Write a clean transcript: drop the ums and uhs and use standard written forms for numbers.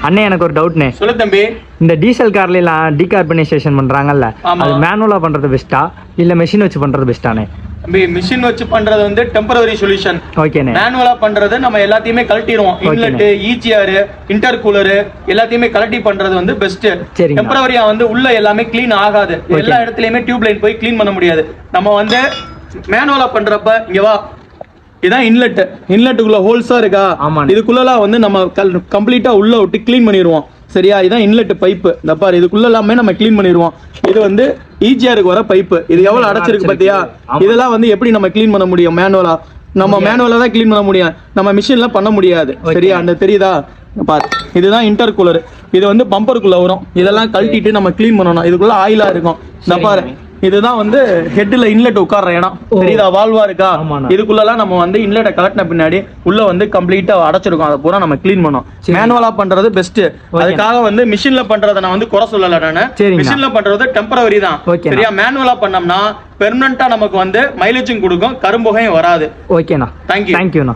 அண்ணே எனக்கு ஒரு டவுட்னே. சொல்லு தம்பி. இந்த டீசல் கார்ல எல்லாம் டீகார்பனைசேஷன் பண்றாங்கல்ல, அது மேனுவலா பண்றது பெஸ்டா இல்ல மெஷின் வச்சு பண்றது பெஸ்டானே? தம்பி மிஷின் வச்சு பண்றது வந்து டெம்பரரி சொல்யூஷன். ஓகேண்ணே. மேனுவலா பண்றது நம்ம எல்லாத்தையுமே கழட்டிடுவோம். இன்லெட், ஈஜிஆர், இன்டர்கூலர் எல்லாத்தையுமே கழட்டி பண்றது வந்து பெஸ்ட். டெம்பரரியா வந்து உள்ள எல்லாமே க்ளீன் ஆகாது. எல்லா இடத்துலயுமே டியூப் லைன் போய் க்ளீன் பண்ண முடியாது. நம்ம வந்து மேனுவலா பண்றப்ப இங்க வா, இதான் இன்லெட். இன்லெட்டுக்குள்ள ஹோல்ஸா இருக்கா, இதுக்குள்ளலாம் வந்து நம்ம கம்ப்ளீட்டா உள்ள விட்டு க்ளீன் பண்ணிடுவோம். சரியா? இதான் இன்லெட் பைப்பு. இந்த பாரு, இதுக்குள்ள எல்லாமே நம்ம க்ளீன் பண்ணிடுவோம். இது வந்து ஈஜிஆருக்கு வர பைப்பு. இது எவ்வளவு அடைச்சிருக்கு பாத்தியா? இதெல்லாம் வந்து எப்படி நம்ம க்ளீன் பண்ண முடியும்? மேனுவலா. நம்ம மேனுவலா தான் க்ளீன் பண்ண முடியும், நம்ம மிஷின்ல பண்ண முடியாது. சரியா? அந்த தெரியுதா பாரு, இதுதான் இன்டர்கூலர். இது வந்து பம்பருக்குள்ள வரும். இதெல்லாம் கழட்டிட்டு நம்ம க்ளீன் பண்ணணும். இதுக்குள்ள ஆயிலா இருக்கும். இந்த பாரு, இதுதான் வந்து ஹெட்ல இன்லெட் உட்கார்ற இடம். தெரியுதா? வால்வா இருக்கா? இதுக்குள்ளலாம் நம்ம வந்து இன்லெட்டை கலட்டின பின்னாடி உள்ள வந்து கம்ப்ளீட்டா அடைச்சிருக்கும். அதை பூரா நம்ம க்ளீன் பண்ணோம். மேனுவலா பண்றது பெஸ்ட். அதுக்காக வந்து மிஷின்ல பண்றதை நான் வந்து குறை சொல்லல. நானு மிஷின்ல பண்றது டெம்பரவரி தான். சரியா? மேனுவலா பண்ணோம்னா பெர்மனண்டா நமக்கு வந்து மைலேஜும் கொடுக்கும், கரும்புகையும் வராது. ஓகேண்ணா. தேங்க்யூ.